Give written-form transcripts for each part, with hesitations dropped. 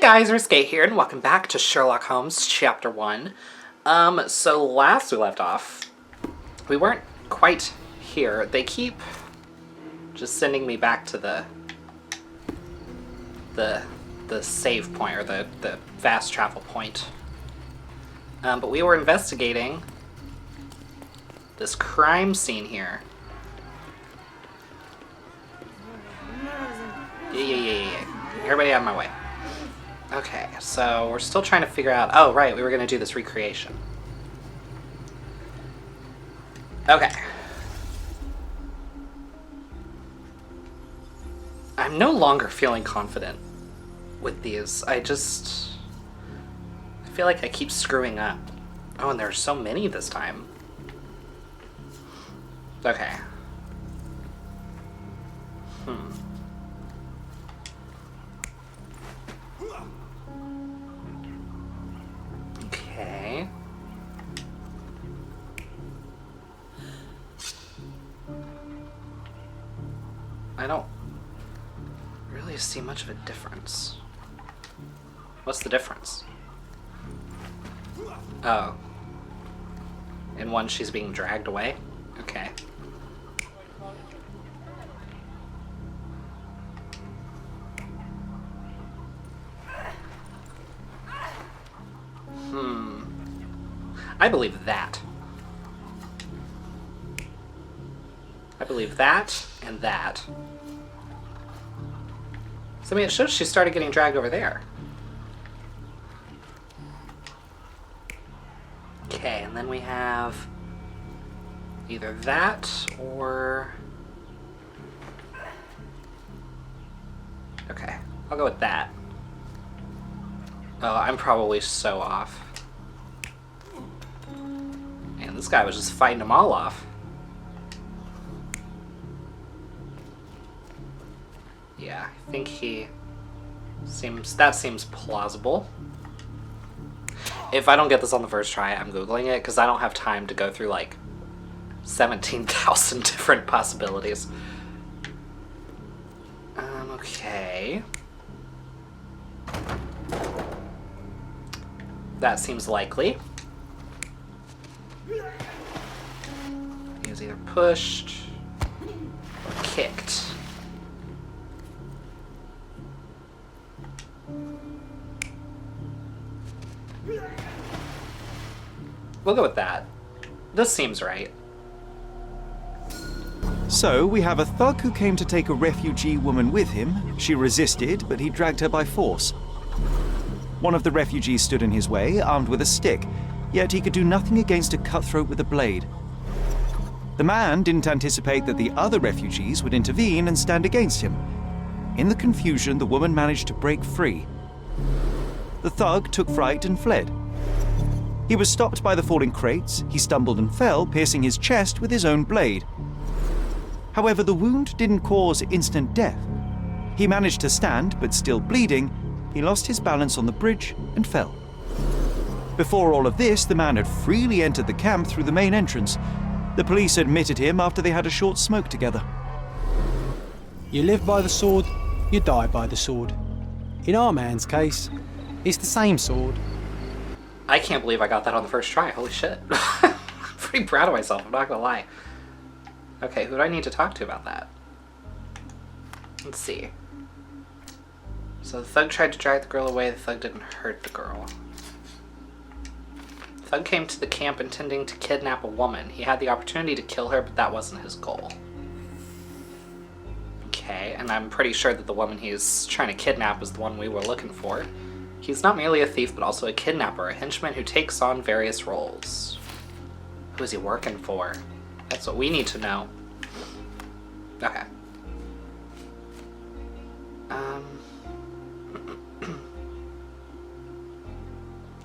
guys, Risque here, and welcome back to Sherlock Holmes, Chapter 1. So last we left off, we weren't quite here. They keep just sending me back to the save point, or the fast travel point. But we were investigating this crime scene here. Yeah. Everybody out of my way. Okay, so we're still trying to figure out... Oh, right, we were going to do this recreation. Okay. I'm no longer feeling confident with these. I feel like I keep screwing up. Oh, and there are so many this time. Okay. Okay. I don't really see much of a difference. What's the difference? Oh. In one, she's being dragged away? Okay. I believe that. I believe that and that. So, I mean, it shows she started getting dragged over there. Okay, and then we have either that or... Okay, I'll go with that. Oh, I'm probably so off. Man, this guy was just fighting them all off. Yeah, I think that seems plausible. If I don't get this on the first try, I'm Googling it, because I don't have time to go through, like, 17,000 different possibilities. Okay. That seems likely. He was either pushed or kicked. We'll go with that. This seems right. So, we have a thug who came to take a refugee woman with him. She resisted, but he dragged her by force. One of the refugees stood in his way, armed with a stick, yet he could do nothing against a cutthroat with a blade. The man didn't anticipate that the other refugees would intervene and stand against him. In the confusion, the woman managed to break free. The thug took fright and fled. He was stopped by the falling crates. He stumbled and fell, piercing his chest with his own blade. However, the wound didn't cause instant death. He managed to stand, but still bleeding, he lost his balance on the bridge and fell. Before all of this, the man had freely entered the camp through the main entrance. The police admitted him after they had a short smoke together. You live by the sword, you die by the sword. In our man's case, it's the same sword. I can't believe I got that on the first try. Holy shit. I'm pretty proud of myself, I'm not gonna lie. Okay, who do I need to talk to about that? Let's see. So the thug tried to drag the girl away. The thug didn't hurt the girl. The thug came to the camp intending to kidnap a woman. He had the opportunity to kill her, but that wasn't his goal. Okay, and I'm pretty sure that the woman he's trying to kidnap is the one we were looking for. He's not merely a thief, but also a kidnapper, a henchman who takes on various roles. Who is he working for? That's what we need to know. Okay.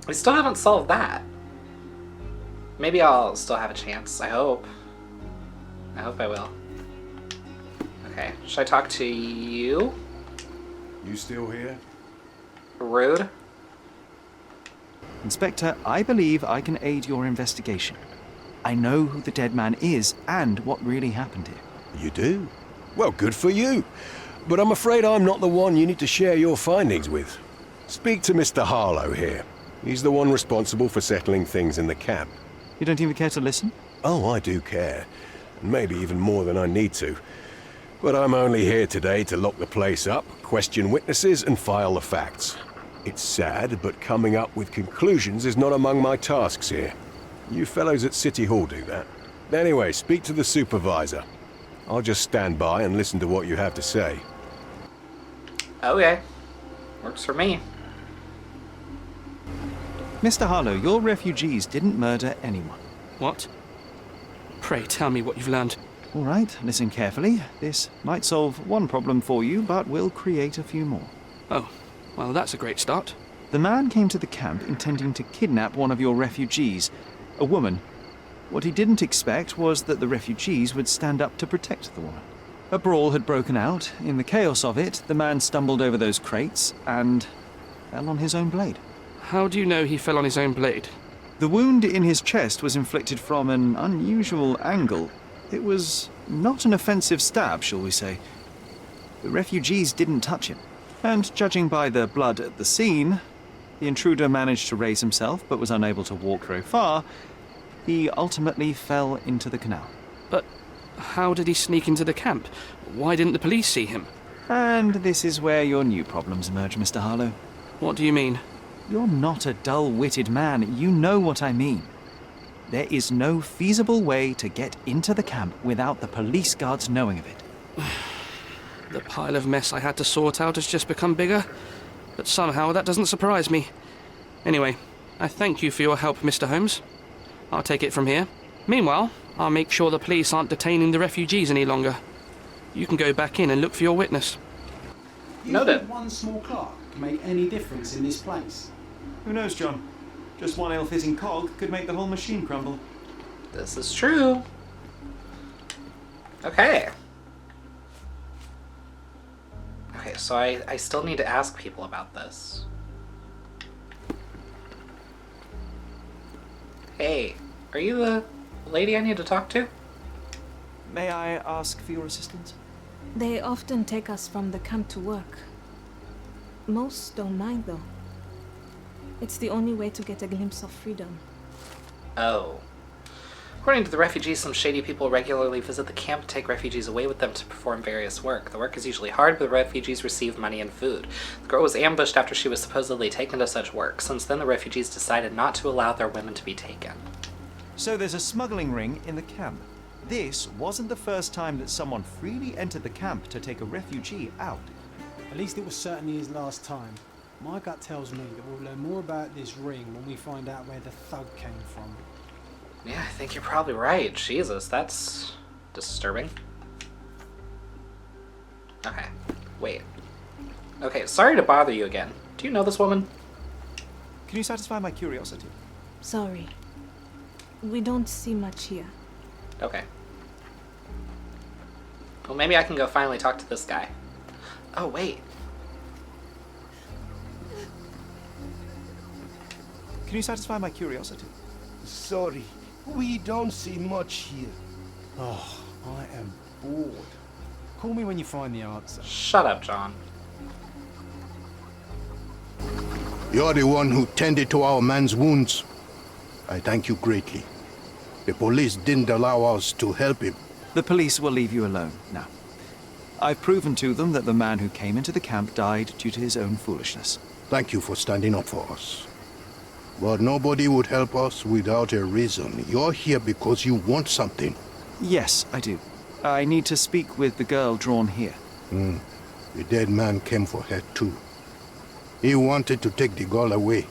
We still haven't solved that. Maybe I'll still have a chance, I hope. I hope I will. Okay, should I talk to you? You still here? Rude. Inspector, I believe I can aid your investigation. I know who the dead man is and what really happened here. You do? Well, good for you. But I'm afraid I'm not the one you need to share your findings with. Speak to Mr. Harlow here. He's the one responsible for settling things in the camp. You don't even care to listen? Oh, I do care. Maybe even more than I need to. But I'm only here today to lock the place up, question witnesses, and file the facts. It's sad, but coming up with conclusions is not among my tasks here. You fellows at City Hall do that. Anyway, speak to the supervisor. I'll just stand by and listen to what you have to say. Okay. Works for me. Mr. Harlow, your refugees didn't murder anyone. What? Pray tell me what you've learned. All right, listen carefully. This might solve one problem for you, but will create a few more. Oh, well, that's a great start. The man came to the camp intending to kidnap one of your refugees, a woman. What he didn't expect was that the refugees would stand up to protect the woman. A brawl had broken out. In the chaos of it, the man stumbled over those crates and fell on his own blade. How do you know he fell on his own blade? The wound in his chest was inflicted from an unusual angle. It was not an offensive stab, shall we say. The refugees didn't touch him. And judging by the blood at the scene, the intruder managed to raise himself but was unable to walk very far. He ultimately fell into the canal. But how did he sneak into the camp? Why didn't the police see him? And this is where your new problems emerge, Mr. Harlow. What do you mean? You're not a dull-witted man. You know what I mean. There is no feasible way to get into the camp without the police guards knowing of it. The pile of mess I had to sort out has just become bigger, but somehow that doesn't surprise me. Anyway, I thank you for your help, Mr. Holmes. I'll take it from here. Meanwhile, I'll make sure the police aren't detaining the refugees any longer. You can go back in and look for your witness. You Noted. think one small clerk can make any difference in this place? Who knows, John? Just one ill-fitting cog could make the whole machine crumble. This is true. Okay. Okay, so I still need to ask people about this. Hey, are you the lady I need to talk to? May I ask for your assistance? They often take us from the camp to work. Most don't mind, though. It's the only way to get a glimpse of freedom. Oh. According to the refugees, some shady people regularly visit the camp to take refugees away with them to perform various work. The work is usually hard, but the refugees receive money and food. The girl was ambushed after she was supposedly taken to such work. Since then, the refugees decided not to allow their women to be taken. So there's a smuggling ring in the camp. This wasn't the first time that someone freely entered the camp to take a refugee out. At least it was certainly his last time. My gut tells me that we'll learn more about this ring when we find out where the thug came from. Yeah, I think you're probably right. Jesus, that's disturbing. Okay, wait. Okay, sorry to bother you again. Do you know this woman? Can you satisfy my curiosity? Sorry. We don't see much here. Okay. Well, maybe I can go finally talk to this guy. Oh, wait. Can you satisfy my curiosity? Sorry, we don't see much here. Oh, I am bored. Call me when you find the answer. Shut up, John. You're the one who tended to our man's wounds. I thank you greatly. The police didn't allow us to help him. The police will leave you alone now. I've proven to them that the man who came into the camp died due to his own foolishness. Thank you for standing up for us. But nobody would help us without a reason. You're here because you want something. Yes, I do. I need to speak with the girl drawn here. The dead man came for her too. He wanted to take the girl away,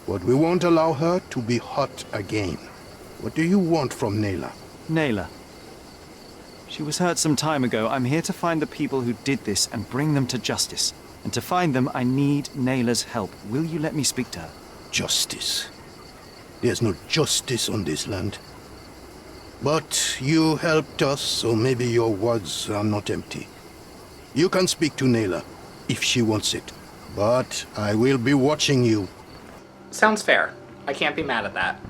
but we won't allow her to be hurt again. What do you want from Naylor? Naylor. She was hurt some time ago. I'm here to find the people who did this and bring them to justice. And to find them, I need Naylor's help. Will you let me speak to her? Justice. There's no justice on this land. But you helped us, so maybe your words are not empty. You can speak to Naylor, if she wants it. But I will be watching you. Sounds fair. I can't be mad at that.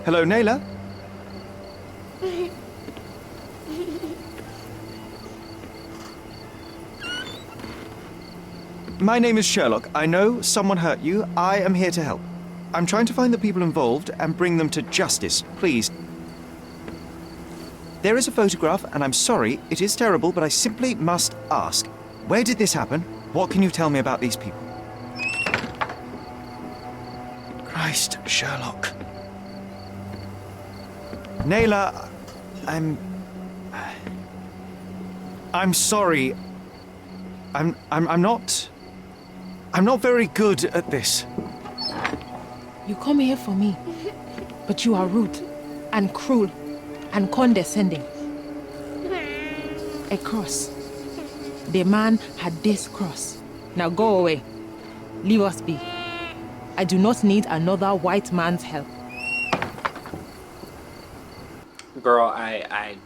Hello, Naylor? My name is Sherlock. I know someone hurt you. I am here to help. I'm trying to find the people involved and bring them to justice. Please. There is a photograph, and I'm sorry, it is terrible, but I simply must ask. Where did this happen? What can you tell me about these people? Christ, Sherlock. Naylor, I'm sorry. I'm not very good at this. You come here for me, but you are rude and cruel and condescending. A cross. The man had this cross. Now go away. Leave us be. I do not need another white man's help. Girl, I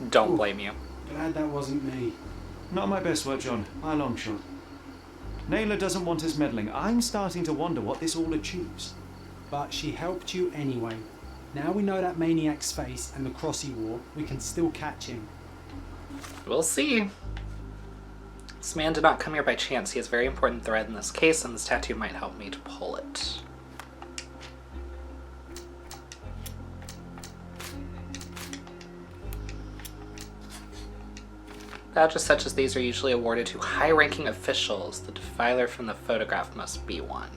don't blame you. Glad that wasn't me. Not my best work, John. By a long shot. Naylor doesn't want us meddling. I'm starting to wonder what this all achieves. But she helped you anyway. Now we know that maniac's face and the cross he wore, we can still catch him. We'll see. This man did not come here by chance. He has a very important thread in this case, and this tattoo might help me to pull it. Badges such as these are usually awarded to high-ranking officials. The defiler from the photograph must be one.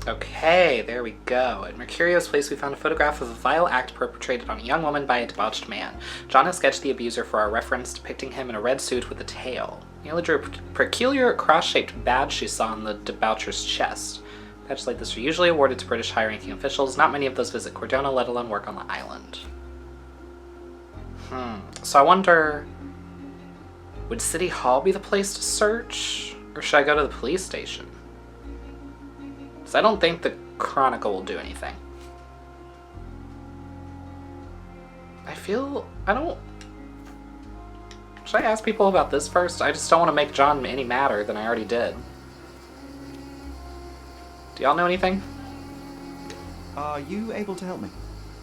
Okay, there we go. At Mercurio's place, we found a photograph of a vile act perpetrated on a young woman by a debauched man. John has sketched the abuser for our reference, depicting him in a red suit with a tail. Neela drew a peculiar cross-shaped badge she saw on the debaucher's chest. Badges like this are usually awarded to British high-ranking officials. Not many of those visit Cordona, let alone work on the island. So I wonder, would City Hall be the place to search? Or should I go to the police station? Because I don't think the Chronicle will do anything. Should I ask people about this first? I just don't want to make John any madder than I already did. Do y'all know anything? Are you able to help me?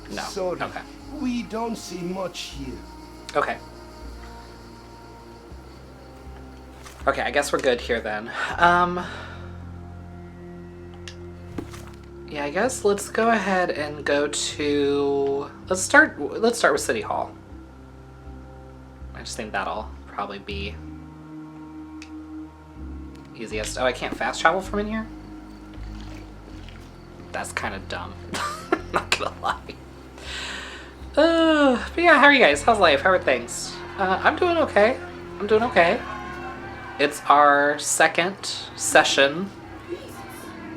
No. Sorry. Okay. We don't see much here. Okay. Okay, I guess we're good here then. Yeah, I guess let's go ahead and go to... Let's start with City Hall. I just think that'll probably be easiest. Oh, I can't fast travel from in here? That's kind of dumb. Not gonna lie. But yeah, how are you guys? How's life? How are things? I'm doing okay. It's our second session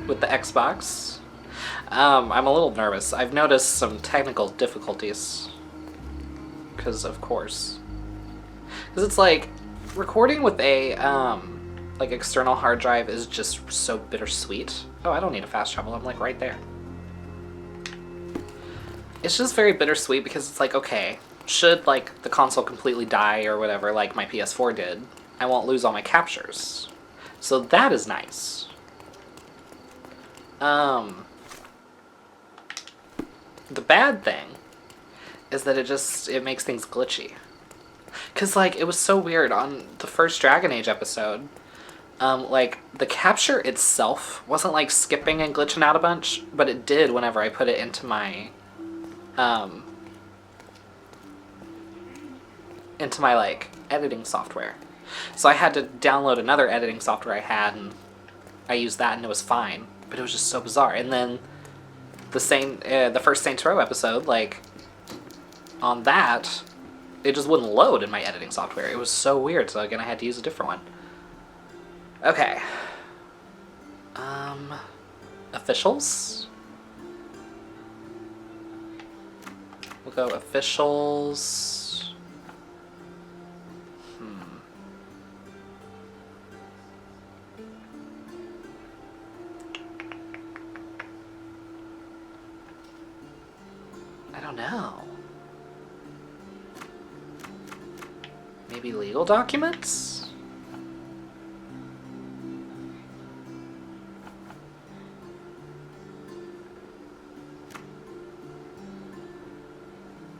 with the Xbox. I'm a little nervous. I've noticed some technical difficulties. Because, of course. Because it's like, recording with a, like, external hard drive is just so bittersweet. Oh, I don't need a fast travel. I'm, like, right there. It's just very bittersweet because it's like, okay, should, like, the console completely die or whatever, like my PS4 did, I won't lose all my captures. So that is nice. The bad thing is that it makes things glitchy. Because, like, it was so weird on the first Dragon Age episode. Like, the capture itself wasn't, like, skipping and glitching out a bunch, but it did whenever I put it into my, like, editing software. So I had to download another editing software I had, and I used that, and it was fine. But it was just so bizarre. And then the first Saints Row episode, like, on that, it just wouldn't load in my editing software. It was so weird, so again, I had to use a different one. Okay. Officials? We'll go officials. I don't know. Maybe legal documents?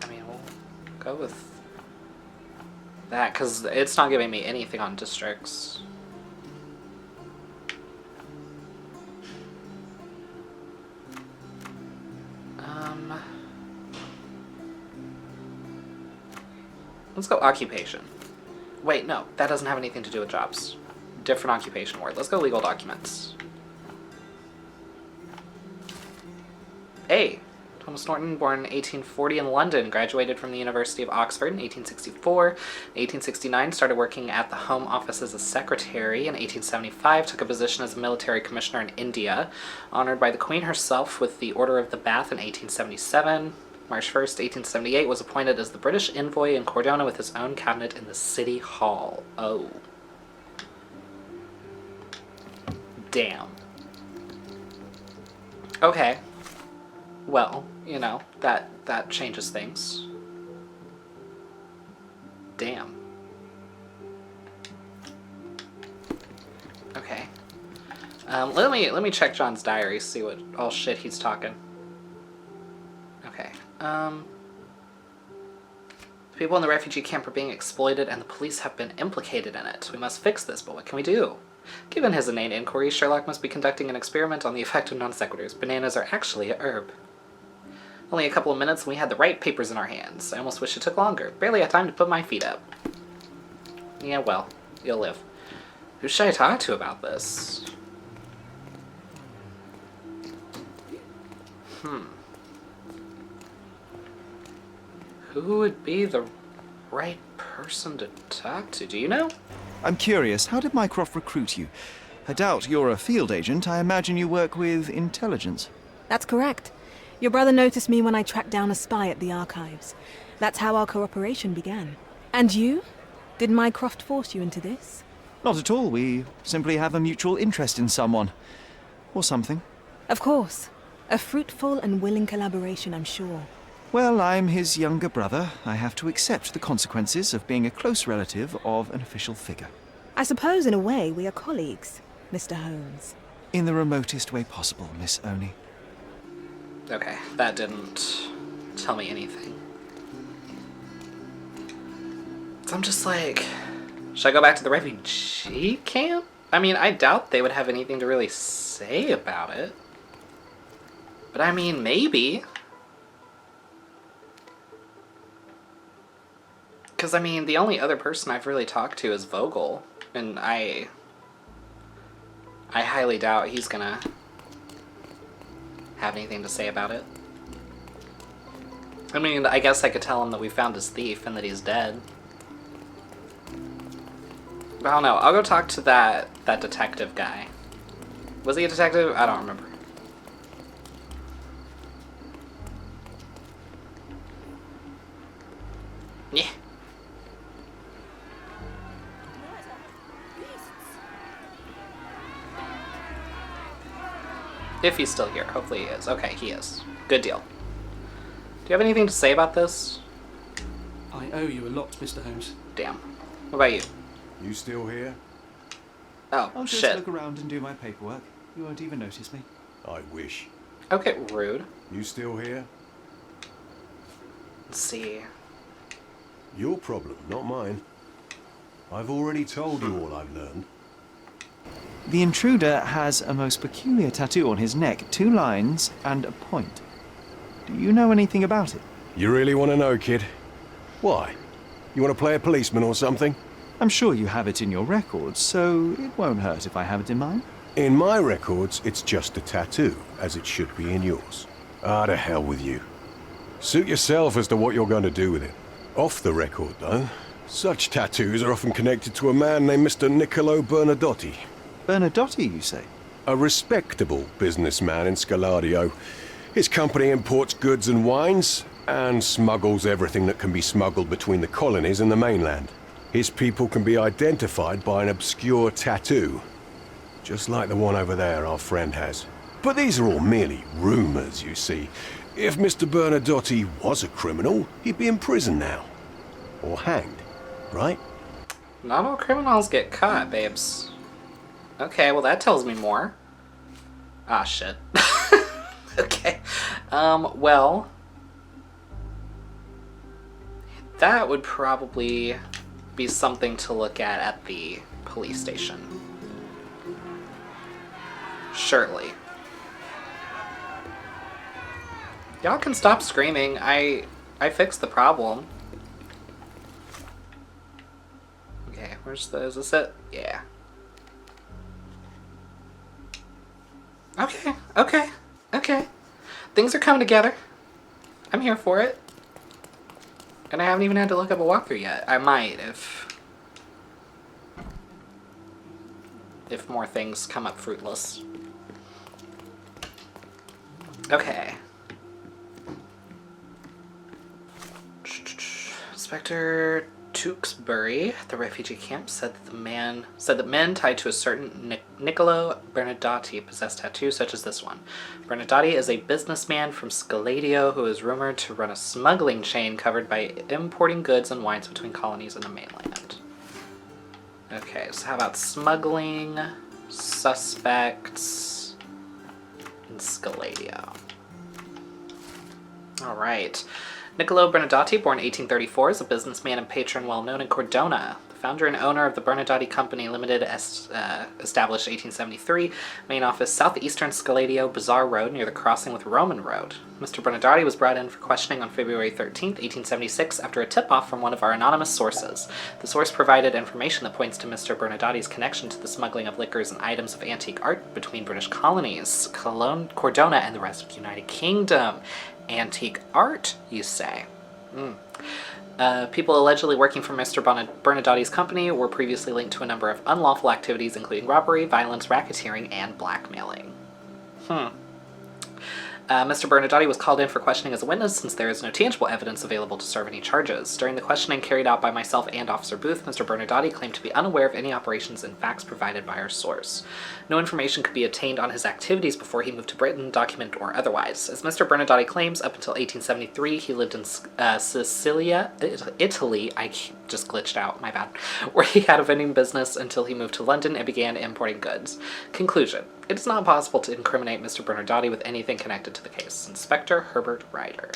I mean, we'll go with that, because it's not giving me anything on districts. Let's go occupation. Wait, no, that doesn't have anything to do with jobs. Different occupation word. Let's go legal documents. A. Thomas Norton, born in 1840 in London, graduated from the University of Oxford in 1864. In 1869, started working at the Home Office as a secretary. In 1875, took a position as a military commissioner in India. Honored by the Queen herself with the Order of the Bath in 1877. March 1st, 1878, was appointed as the British envoy in Cordona with his own cabinet in the City Hall. Oh. Damn. Okay. Well, you know, that changes things. Damn. Okay. Let me check John's diary, see what all shit he's talking. Okay. People in the refugee camp are being exploited and the police have been implicated in it. We must fix this, but what can we do? Given his inane inquiry, Sherlock must be conducting an experiment on the effect of non sequiturs. Bananas are actually a herb. Only a couple of minutes and we had the right papers in our hands. I almost wish it took longer. Barely had time to put my feet up. Yeah, well, you'll live. Who should I talk to about this? Who would be the right person to talk to? Do you know? I'm curious, how did Mycroft recruit you? I doubt you're a field agent. I imagine you work with intelligence. That's correct. Your brother noticed me when I tracked down a spy at the archives. That's how our cooperation began. And you? Did Mycroft force you into this? Not at all. We simply have a mutual interest in someone. Or something. Of course. A fruitful and willing collaboration, I'm sure. Well, I'm his younger brother. I have to accept the consequences of being a close relative of an official figure. I suppose, in a way, we are colleagues, Mr. Holmes. In the remotest way possible, Miss Oni. Okay, that didn't tell me anything. So I'm just like, should I go back to the refugee camp? I mean, I doubt they would have anything to really say about it. But I mean, maybe. Because, I mean, the only other person I've really talked to is Vogel. And I highly doubt he's gonna have anything to say about it. I mean, I guess I could tell him that we found his thief and that he's dead. But I don't know. I'll go talk to that detective guy. Was he a detective? I don't remember. Yeah. If he's still here. Hopefully he is. Okay, he is. Good deal. Do you have anything to say about this? I owe you a lot, Mr. Holmes. Damn. What about you? You still here? Oh, I'll just shit. look around and do my paperwork. You won't even notice me. I wish. Okay, rude. You still here? Let's see. Your problem, not mine. I've already told you all I've learned. The intruder has a most peculiar tattoo on his neck, 2 lines and a point. Do you know anything about it? You really want to know, kid? Why? You want to play a policeman or something? I'm sure you have it in your records, so it won't hurt if I have it in mine. In my records, it's just a tattoo, as it should be in yours. Ah, to hell with you. Suit yourself as to what you're going to do with it. Off the record, though, such tattoos are often connected to a man named Mr. Niccolo Bernadotti. Bernadotti, you say? A respectable businessman in Scaladio. His company imports goods and wines, and smuggles everything that can be smuggled between the colonies and the mainland. His people can be identified by an obscure tattoo, just like the one over there our friend has. But these are all merely rumors, you see. If Mr. Bernadotti was a criminal, he'd be in prison now. Or hanged, right? Not all criminals get caught, babes. Okay, well that tells me more. Ah, shit. Okay. Well... that would probably be something to look at the police station. Surely. Y'all can stop screaming. I fixed the problem. Okay, is this it? Yeah. Okay. Things are coming together. I'm here for it. And I haven't even had to look up a walkthrough yet. I might if more things come up fruitless. Okay. Inspector Tewksbury, the refugee camp, said that men tied to a certain Niccolo Bernardotti possessed tattoos such as this one. Bernardotti is a businessman from Scaladio who is rumored to run a smuggling chain covered by importing goods and wines between colonies and the mainland. Okay, so how about smuggling, suspects, and Scaladio? Alright. Niccolo Bernardotti, born 1834, is a businessman and patron well known in Cordona. The founder and owner of the Bernardotti Company Limited, established 1873, main office southeastern Scaladio, Bazaar Road, near the crossing with Roman Road. Mr. Bernardotti was brought in for questioning on February 13th, 1876, after a tip-off from one of our anonymous sources. The source provided information that points to Mr. Bernardotti's connection to the smuggling of liquors and items of antique art between British colonies, Cordona, and the rest of the United Kingdom. Antique art, you say? People allegedly working for Mr. Bernardotti's company were previously linked to a number of unlawful activities, including robbery, violence, racketeering, and blackmailing. Mr. Bernardotti was called in for questioning as a witness since there is no tangible evidence available to serve any charges. During the questioning carried out by myself and Officer Booth, Mr. Bernardotti claimed to be unaware of any operations and facts provided by our source. No information could be obtained on his activities before he moved to Britain, document or otherwise. As Mr. Bernardotti claims, up until 1873, he lived in Sicilia, Italy. I just glitched out, my bad. Where he had a vending business until he moved to London and began importing goods. Conclusion. It is not possible to incriminate Mr. Bernardotti with anything connected to the case. Inspector Herbert Ryder.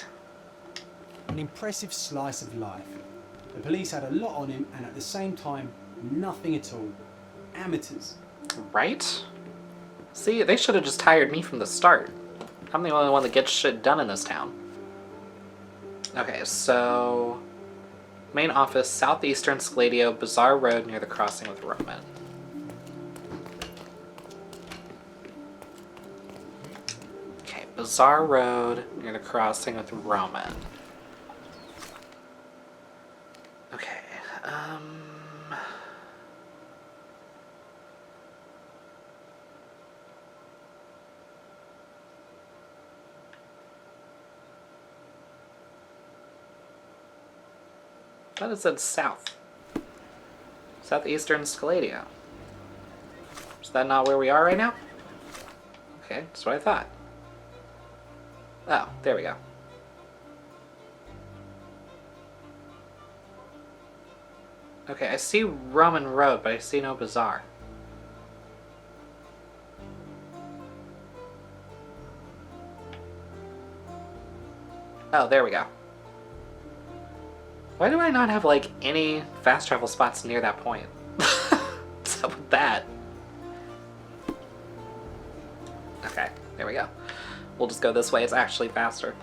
An impressive slice of life. The police had a lot on him and at the same time, nothing at all. Amateurs. Right? See, they should have just hired me from the start. I'm the only one that gets shit done in this town. Okay, so... main office, southeastern Scaladio, Bazaar Road near the crossing with Roman. Okay, Bazaar Road near the crossing with Roman. Okay, I thought it said south. Southeastern Scaladio. Is that not where we are right now? Okay, that's what I thought. Oh, there we go. Okay, I see Roman Road, but I see no bazaar. Oh, there we go. Why do I not have, like, any fast travel spots near that point? What's up with that? Okay, there we go. We'll just go this way, it's actually faster.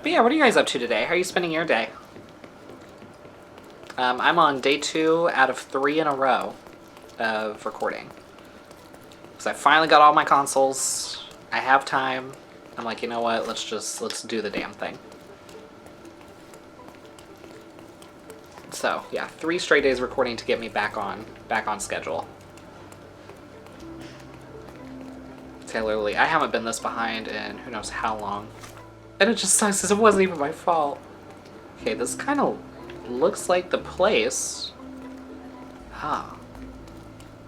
But yeah, what are you guys up to today? How are you spending your day? I'm on day 2 out of 3 in a row of recording. Because I finally got all my consoles. I have time. I'm like, you know what? Let's do the damn thing. So yeah, 3 straight days recording to get me back on schedule. Taylor Lee, I haven't been this behind in who knows how long. And it just sucks because it wasn't even my fault. Okay, this kind of looks like the place. Huh.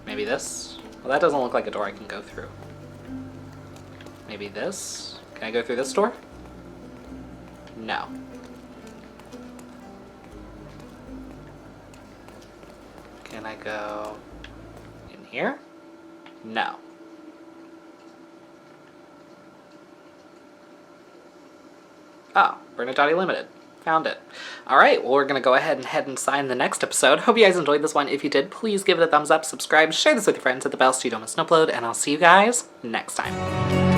Maybe this? Well, that doesn't look like a door I can go through. Maybe this? Can I go through this door? No. Can I go in here? No. Oh, Bernadette Limited. Found it. Alright, well, we're going to go ahead and sign the next episode. Hope you guys enjoyed this one. If you did, please give it a thumbs up, subscribe, share this with your friends, hit the bell so you don't miss an upload, and I'll see you guys next time.